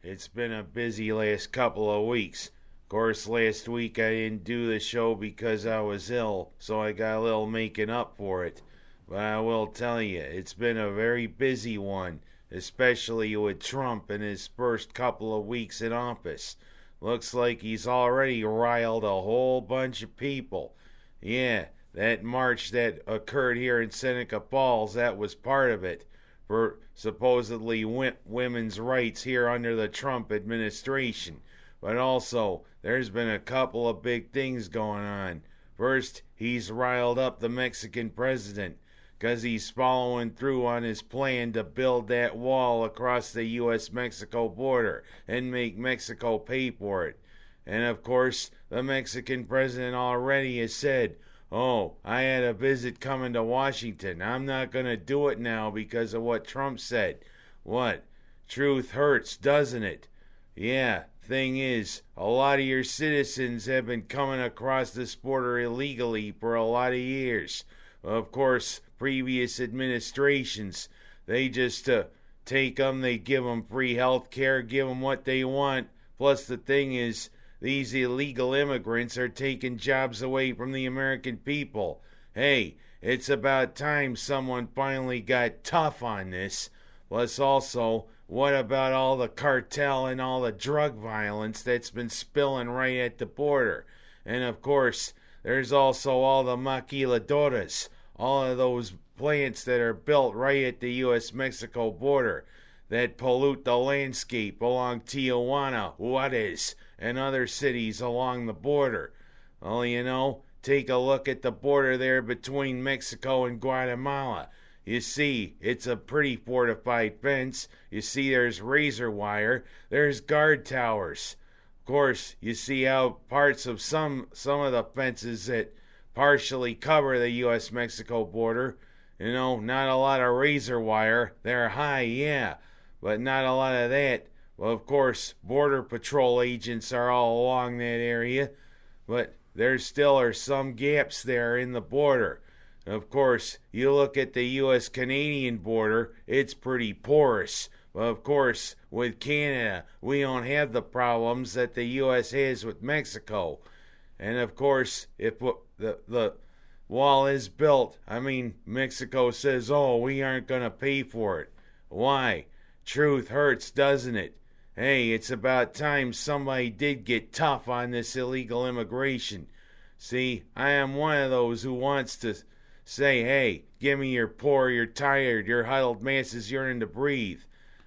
It's been a busy last couple of weeks. Of course, last week I didn't do the show because I was ill, so I got a little making up for it. But I will tell you, it's been a very busy one, especially with Trump in his first couple of weeks in office. Looks like he's already riled a whole bunch of people. Yeah, that march that occurred here in Seneca Falls, that was part of it, for supposedly women's rights here under the Trump administration. But also, there's been a couple of big things going on. First, he's riled up the Mexican president because he's following through on his plan to build that wall across the U.S.-Mexico border and make Mexico pay for it. And of course, the Mexican president already has said, "Oh, I had a visit coming to Washington. I'm not going to do it now because of what Trump said." What? Truth hurts, doesn't it? Yeah, thing is, a lot of your citizens have been coming across this border illegally for a lot of years. Of course, previous administrations, they just take them, they give them free health care, give them what they want. Plus, the thing is, these illegal immigrants are taking jobs away from the American people. Hey, it's about time someone finally got tough on this. Plus also, what about all the cartel and all the drug violence that's been spilling right at the border? And of course, there's also all the maquiladoras, all of those plants that are built right at the U.S.-Mexico border that pollute the landscape along Tijuana, Juarez, and other cities along the border. Well, take a look at the border there between Mexico and Guatemala. You see, it's a pretty fortified fence. You see there's razor wire. There's guard towers. Of course, you see how parts of some of the fences that partially cover the U.S.-Mexico border, not a lot of razor wire. They're high, yeah, but not a lot of that. Well, of course, Border Patrol agents are all along that area, but there still are some gaps there in the border. Of course, you look at the U.S.-Canadian border, it's pretty porous. But of course, with Canada, we don't have the problems that the U.S. has with Mexico. And of course, if the wall is built, Mexico says, "Oh, we aren't going to pay for it." Why? Truth hurts, doesn't it? Hey, it's about time somebody did get tough on this illegal immigration. See, I am one of those who wants to say, "Hey, give me your poor, you're tired, your huddled masses yearning to breathe."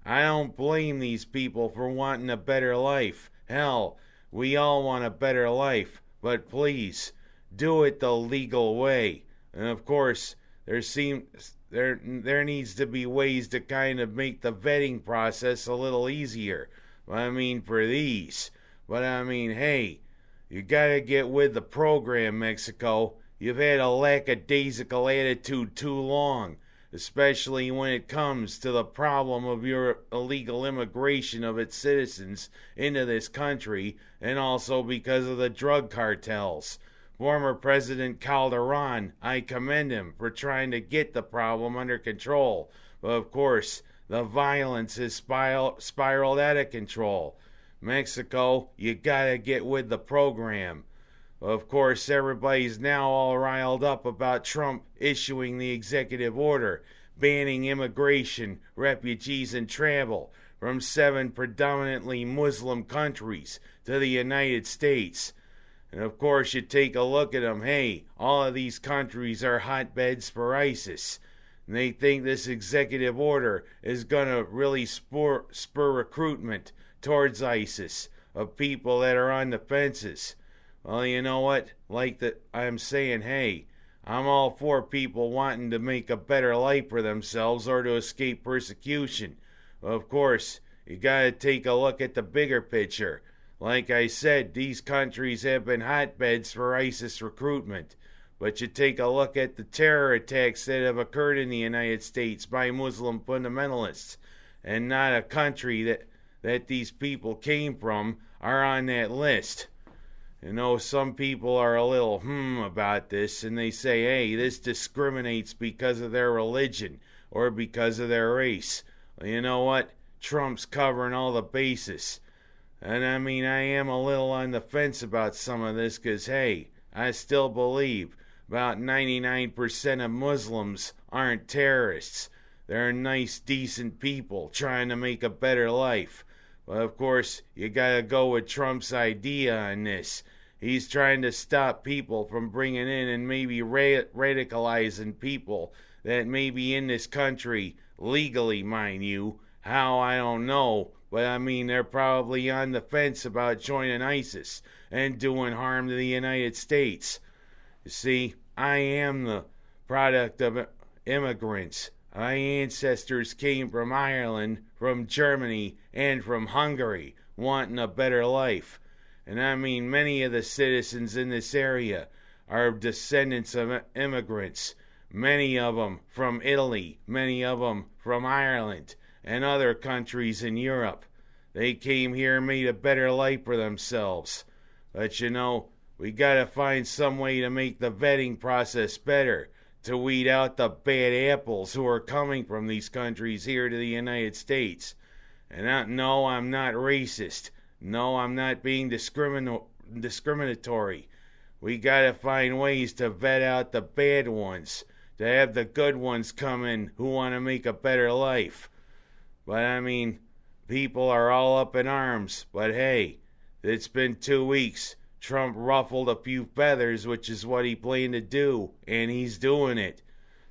I don't blame these people for wanting a better life. Hell, we all want a better life, but please, do it the legal way. And of course, there needs to be ways to kind of make the vetting process a little easier. For these. But hey, you gotta get with the program, Mexico. You've had a lackadaisical attitude too long, especially when it comes to the problem of your illegal immigration of its citizens into this country, and also because of the drug cartels. Former President Calderon, I commend him for trying to get the problem under control. But of course, the violence has spiraled out of control. Mexico, you gotta get with the program. Of course, everybody's now all riled up about Trump issuing the executive order banning immigration, refugees, and travel from 7 predominantly Muslim countries to the United States. And of course, you take a look at them. Hey, all of these countries are hotbeds for ISIS. And they think this executive order is going to really spur recruitment towards ISIS of people that are on the fences. Well, you know what? I'm saying, hey, I'm all for people wanting to make a better life for themselves or to escape persecution. Of course, you gotta take a look at the bigger picture. Like I said, these countries have been hotbeds for ISIS recruitment. But you take a look at the terror attacks that have occurred in the United States by Muslim fundamentalists, and not a country that these people came from are on that list. Some people are a little about this, and they say, hey, this discriminates because of their religion or because of their race. Well, you know what? Trump's covering all the bases. And I mean, I am a little on the fence about some of this because, hey, I still believe about 99% of Muslims aren't terrorists. They're nice, decent people trying to make a better life. But of course, you gotta go with Trump's idea on this. He's trying to stop people from bringing in and maybe radicalizing people that may be in this country, legally, mind you. How, I don't know. But I mean, they're probably on the fence about joining ISIS and doing harm to the United States. You see, I am the product of immigrants. My ancestors came from Ireland, from Germany, and from Hungary, wanting a better life. And I mean, many of the citizens in this area are descendants of immigrants. Many of them from Italy, many of them from Ireland, and other countries in Europe. They came here and made a better life for themselves. But you know, we gotta find some way to make the vetting process better, to weed out the bad apples who are coming from these countries here to the United States. And no, I'm not racist. No, I'm not being discriminatory. We gotta find ways to vet out the bad ones, to have the good ones come in who want to make a better life. But I mean, people are all up in arms. But hey, it's been 2 weeks. Trump ruffled a few feathers, which is what he planned to do, and he's doing it.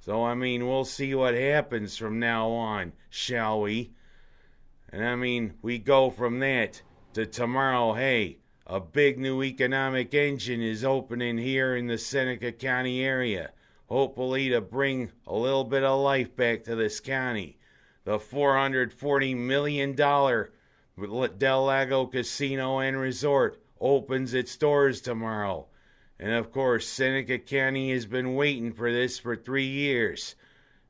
So, I mean, we'll see what happens from now on, shall we? And I mean, we go from that to tomorrow. Hey, a big new economic engine is opening here in the Seneca County area, hopefully to bring a little bit of life back to this county. The $440 million Del Lago Casino and Resort opens its doors tomorrow. And of course, Seneca County has been waiting for this for 3 years.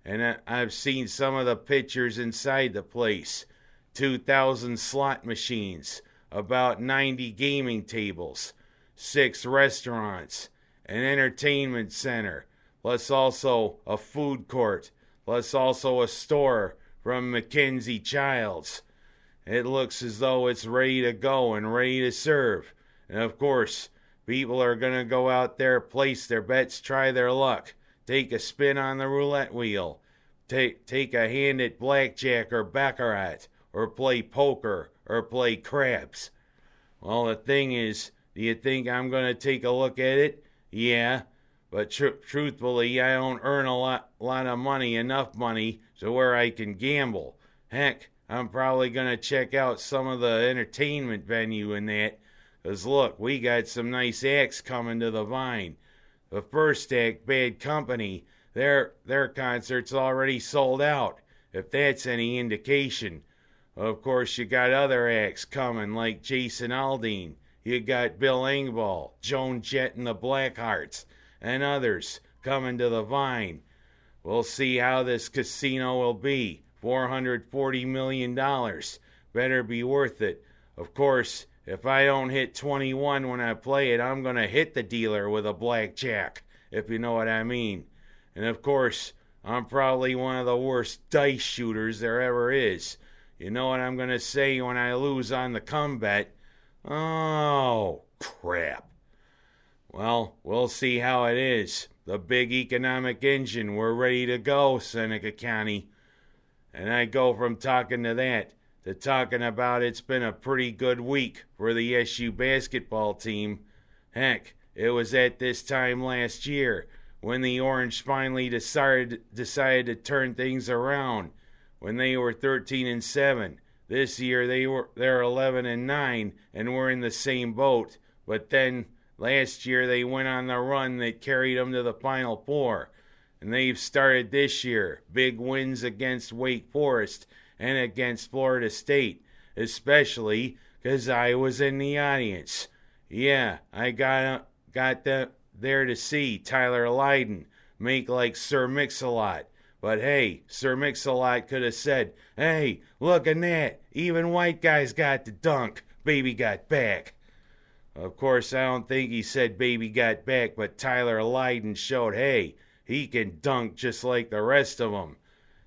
And I've seen some of the pictures inside the place. 2,000 slot machines, about 90 gaming tables, 6 restaurants, an entertainment center, plus also a food court, plus also a store from Mackenzie Childs. It looks as though it's ready to go and ready to serve. And of course, people are going to go out there, place their bets, try their luck, take a spin on the roulette wheel, take a hand at blackjack or baccarat, or play poker, or play craps. Well, the thing is, do you think I'm going to take a look at it? Yeah, but truthfully, I don't earn a lot of money, enough money, to where I can gamble. Heck, I'm probably going to check out some of the entertainment venue and that. Because look, we got some nice acts coming to the Vine. The first act, Bad Company, their concert's already sold out, if that's any indication. Of course, you got other acts coming like Jason Aldean. You got Bill Engvall, Joan Jett and the Blackhearts, and others coming to the Vine. We'll see how this casino will be. $440 million. Better be worth it. Of course, if I don't hit 21 when I play it, I'm going to hit the dealer with a blackjack, if you know what I mean. And of course, I'm probably one of the worst dice shooters there ever is. You know what I'm going to say when I lose on the come bet? Oh, crap. Well, we'll see how it is. The big economic engine, we're ready to go, Seneca County. And I go from talking to that to talking about it's been a pretty good week for the SU basketball team. Heck, it was at this time last year when the Orange finally decided to turn things around. When they were 13-7. This year they're 11-9 and we're in the same boat. But then last year they went on the run that carried them to the Final Four. And they've started this year. Big wins against Wake Forest and against Florida State. Especially because I was in the audience. Yeah, I got there to see Tyler Lydon make like Sir Mix-a-Lot. But hey, Sir Mix-a-Lot could have said, hey, look at that. Even white guys got the dunk. Baby got back. Of course, I don't think he said baby got back, but Tyler Lydon showed, hey, he can dunk just like the rest of them.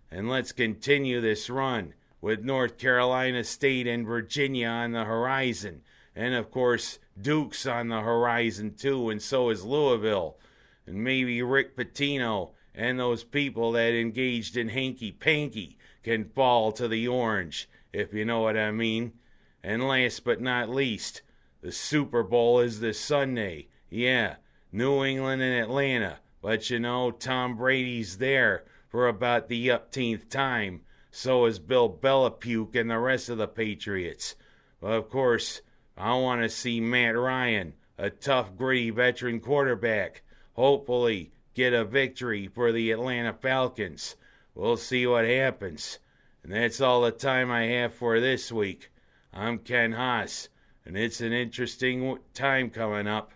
And let's continue this run. with North Carolina State and Virginia on the horizon. And of course, Duke's on the horizon too, and so is Louisville. And maybe Rick Pitino and those people that engaged in hanky-panky can fall to the orange, if you know what I mean. And last but not least, the Super Bowl is this Sunday. Yeah, New England and Atlanta. But you know, Tom Brady's there for about the upteenth time. So is Bill Belichick and the rest of the Patriots. But of course, I want to see Matt Ryan, a tough, gritty veteran quarterback, hopefully get a victory for the Atlanta Falcons. We'll see what happens. And that's all the time I have for this week. I'm Ken Haas, and it's an interesting time coming up.